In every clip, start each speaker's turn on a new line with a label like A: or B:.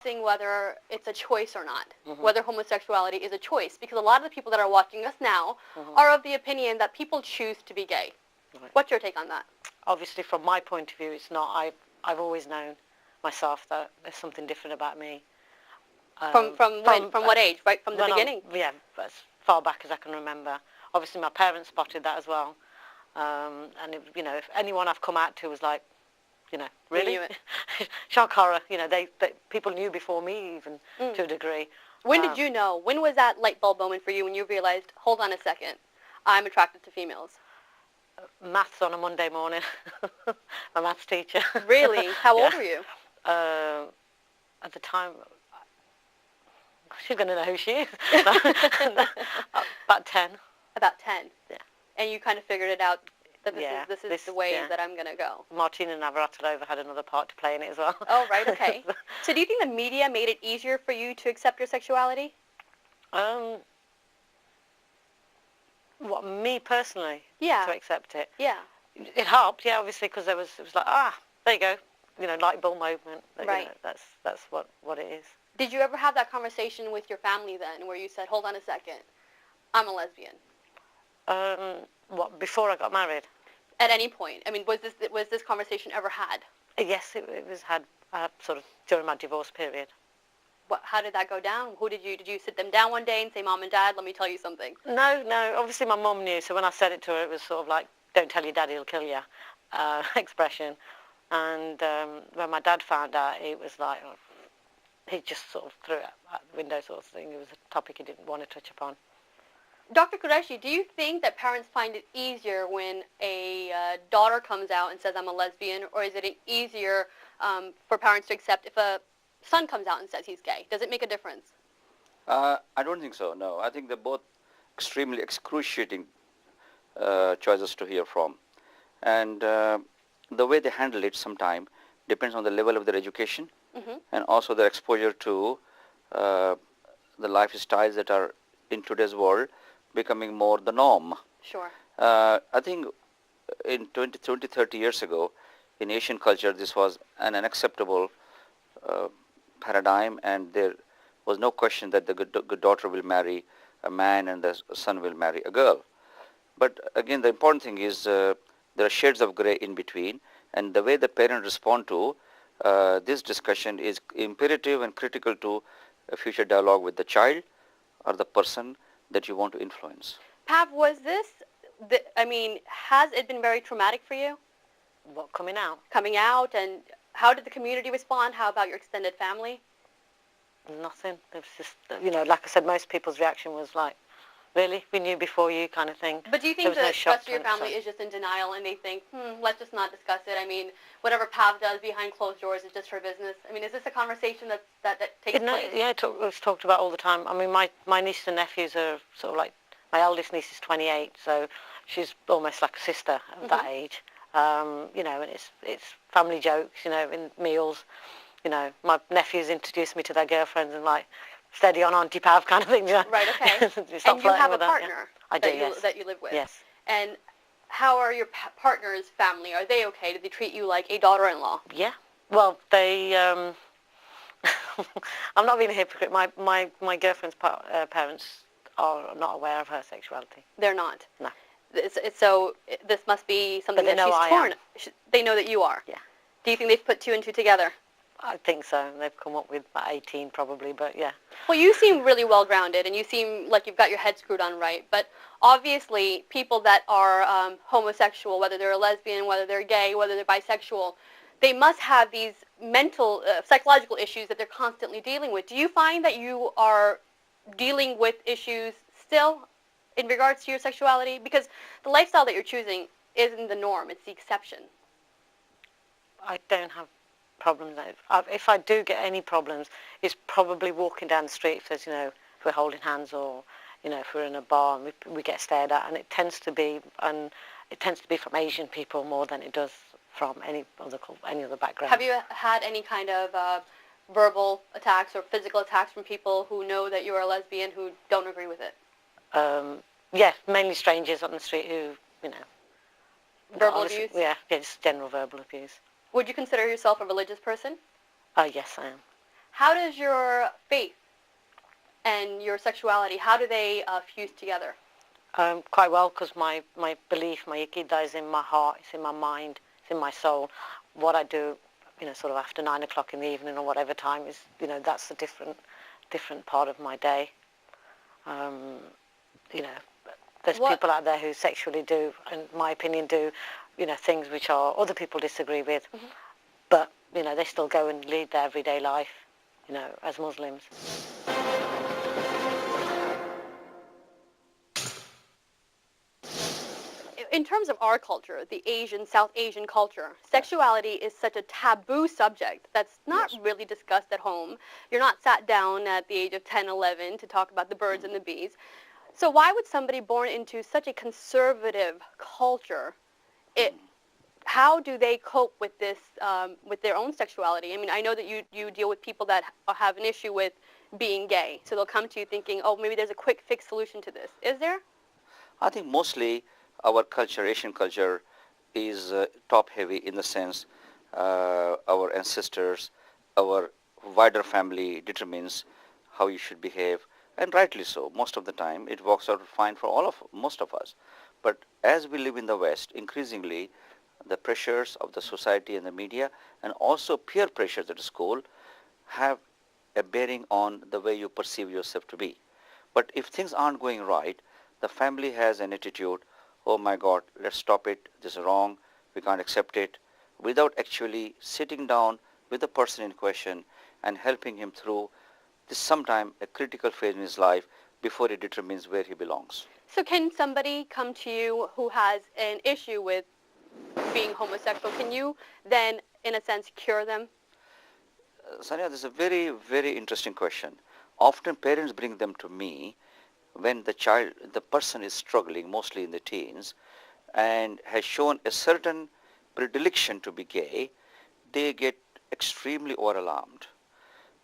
A: discussing whether it's a choice or not, whether homosexuality is a choice, because a lot of the people that are watching us now are of the opinion that people choose to be gay. Right. What's your take on that?
B: Obviously, from my point of view, it's not. I've always known myself that there's something different about me.
A: From what age? Right from the beginning?
B: Yeah, as far back as I can remember. Obviously, my parents spotted that as well. And if anyone I've come out to was like, really? Shock horror. They people knew before me even to a degree.
A: When did you know? When was that light bulb moment for you when you realized, hold on a second, I'm attracted to females?
B: Maths on a Monday morning. My maths teacher.
A: Really? How old were you?
B: At the time, she's going to know who she is. About 10.
A: About 10?
B: Yeah.
A: And you kind of figured it out that this is the way that I'm going to go.
B: Martina Navratilova had another part to play in it as well.
A: Oh, right, okay. So do you think the media made it easier for you to accept your sexuality?
B: What, me personally?
A: Yeah.
B: To accept it?
A: Yeah.
B: It helped, yeah, obviously, because it was like, there you go, light bulb moment.
A: Right.
B: That's what it is.
A: Did you ever have that conversation with your family then, where you said, hold on a second, I'm a lesbian?
B: What, before I got married?
A: At any point. I mean, was this conversation ever had?
B: Yes, it was had sort of during my divorce period.
A: How did that go down? Did you sit them down one day and say, Mom and Dad, let me tell you something?
B: No. Obviously, my mum knew. So when I said it to her, it was sort of like, don't tell your daddy, he'll kill you, expression. And when my dad found out, it was like, he just sort of threw it out the window sort of thing. It was a topic he didn't want to touch upon.
A: Dr. Qureshi, do you think that parents find it easier when a daughter comes out and says, I'm a lesbian, or is it easier for parents to accept if a son comes out and says he's gay? Does it make a difference?
C: I don't think so, no. I think they're both extremely excruciating choices to hear from. And the way they handle it sometimes depends on the level of their education and also their exposure to the lifestyles that are in today's world becoming more the norm.
A: Sure.
C: I think in 20, 30 years ago, in Asian culture, this was an unacceptable paradigm, and there was no question that the good daughter will marry a man and the son will marry a girl. But again, the important thing is there are shades of gray in between, and the way the parents respond to this discussion is imperative and critical to a future dialogue with the child or the person that you want to influence.
A: Pav, has it been very traumatic for you?
B: What, coming out?
A: Coming out, and how did the community respond? How about your extended family?
B: Nothing. It was just, like I said, most people's reaction was like, really? We knew before you kind of thing.
A: But do you think the rest of your family is just in denial and they think, let's just not discuss it? I mean, whatever Pav does behind closed doors is just her business. I mean, is this a conversation that takes place?
B: Yeah, it's talked about all the time. I mean, my nieces and nephews are sort of like, my eldest niece is 28, so she's almost like a sister of that age. And it's family jokes, in meals. My nephews introduced me to their girlfriends and like, steady on Auntie Pav kind of thing.
A: Right, okay. And you have a partner that you live with.
B: Yes.
A: And how are your partner's family? Are they okay? Do they treat you like a daughter-in-law?
B: Yeah. Well, they... I'm not being a hypocrite. My girlfriend's parents are not aware of her sexuality.
A: They're not?
B: No.
A: So this must be something that she's torn. They know that you are?
B: Yeah.
A: Do you think they've put two and two together?
B: I think so. They've come up with about 18 probably, but yeah.
A: Well, you seem really well-grounded, and you seem like you've got your head screwed on right. But obviously, people that are homosexual, whether they're a lesbian, whether they're gay, whether they're bisexual, they must have these mental, psychological issues that they're constantly dealing with. Do you find that you are dealing with issues still in regards to your sexuality? Because the lifestyle that you're choosing isn't the norm. It's the exception.
B: I don't have problems. If I do get any problems, it's probably walking down the street if there's, if we're holding hands or, if we're in a bar and we get stared at, and it tends to be from Asian people more than it does from any other background.
A: Have you had any kind of verbal attacks or physical attacks from people who know that you're a lesbian who don't agree with it?
B: Yeah, mainly strangers on the street who,
A: Verbal abuse?
B: Yeah, just general verbal abuse.
A: Would you consider yourself a religious person?
B: Yes, I am.
A: How does your faith and your sexuality, how do they fuse together?
B: Quite well, because my belief, my ikigai is in my heart, it's in my mind, it's in my soul. What I do, sort of after 9 o'clock in the evening or whatever time is, that's a different part of my day. There's people out there who sexually do, in my opinion, do, things which are other people disagree with, but, they still go and lead their everyday life, as Muslims.
A: In terms of our culture, the South Asian culture, sexuality is such a taboo subject that's not really discussed at home. You're not sat down at the age of 10, 11 to talk about the birds and the bees. So why would somebody born into such a conservative culture, how do they cope with this, with their own sexuality? I mean, I know that you deal with people that have an issue with being gay, so they'll come to you thinking, oh, maybe there's a quick fix solution to this. Is there?
C: I think mostly our culture, Asian culture, is top-heavy in the sense our ancestors, our wider family determines how you should behave, and rightly so. Most of the time, it works out fine for most of us. But as we live in the West, increasingly, the pressures of the society and the media, and also peer pressures at school, have a bearing on the way you perceive yourself to be. But if things aren't going right, the family has an attitude, oh my God, let's stop it, this is wrong, we can't accept it, without actually sitting down with the person in question and helping him through this sometime a critical phase in his life before he determines where he belongs.
A: So can somebody come to you who has an issue with being homosexual? Can you then, in a sense, cure them?
C: Sanyya, this is a very, very interesting question. Often parents bring them to me when the person is struggling, mostly in the teens, and has shown a certain predilection to be gay, they get extremely over-alarmed.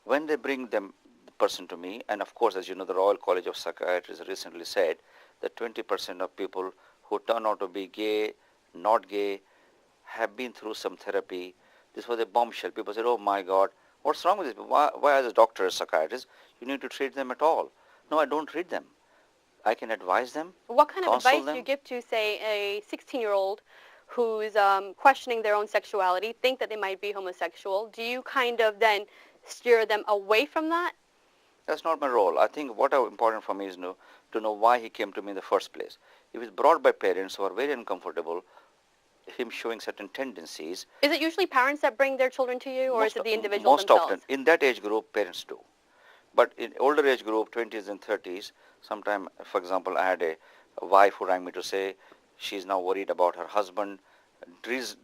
C: When they bring the person to me, and of course, as you know, the Royal College of Psychiatrists recently said that 20% of people who turn out to be gay, not gay, have been through some therapy. This was a bombshell. People said, oh my God, what's wrong with this? Why as a doctor, as a psychiatrist, you need to treat them at all? No, I don't treat them. I can advise them.
A: What kind of advice
C: them.
A: do you give to, say, a 16-year-old who's questioning their own sexuality, think that they might be homosexual? Do you kind of then steer them away from that?
C: That's not my role. I think what is important for me is to know why he came to me in the first place. If it's brought by parents who are very uncomfortable, him showing certain tendencies.
A: Is it usually parents that bring their children to you, or is it the individual
C: most
A: themselves?
C: Most often, in that age group, parents do. But in older age group, 20s and 30s, sometime, for example, I had a wife who rang me to say she's now worried about her husband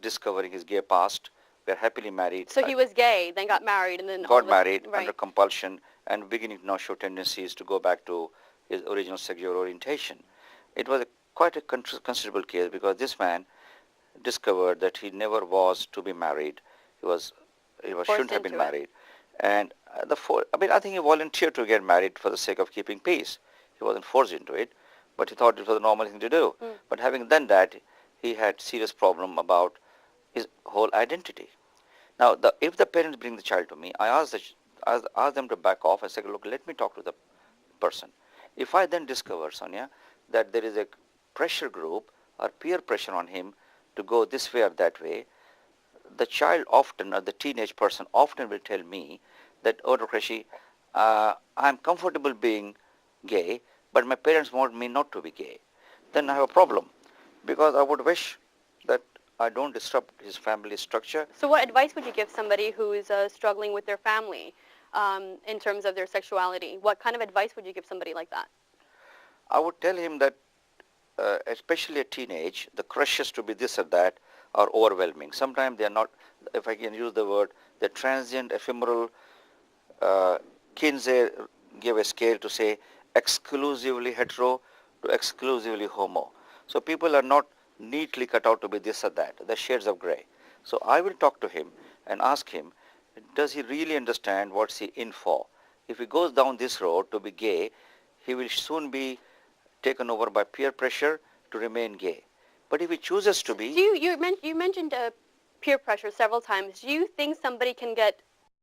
C: discovering his gay past. We're happily married.
A: So he was gay, then got married, and then
C: got married
A: right.
C: under compulsion and beginning to now show tendencies to go back to his original sexual orientation. It was quite a considerable case because this man discovered that he never was to be married. He shouldn't have been married. And I think he volunteered to get married for the sake of keeping peace. He wasn't forced into it, but he thought it was a normal thing to do. But having done that, he had serious problem about his whole identity. Now, if the parents bring the child to me, I ask them to back off and say, look, let me talk to the person. If I then discover, Sanyya, that there is a pressure group or peer pressure on him to go this way or that way, the child often, or the teenage person often will tell me that, oh, Dr. Rishi, I'm comfortable being gay, but my parents want me not to be gay. Then I have a problem because I would wish that I don't disrupt his family structure.
A: So what advice would you give somebody who is struggling with their family in terms of their sexuality? What kind of advice would you give somebody like that?
C: I would tell him that, especially at teenage, the crushes to be this or that are overwhelming. Sometimes they are not, if I can use the word, they're transient, ephemeral. Kinsey gave a scale to say exclusively hetero to exclusively homo. So people are not neatly cut out to be this or that. They're shades of gray. So I will talk to him and ask him, does he really understand what's he in for? If he goes down this road to be gay, he will soon be taken over by peer pressure to remain gay. But if he chooses to be...
A: You mentioned peer pressure several times. Do you think somebody can get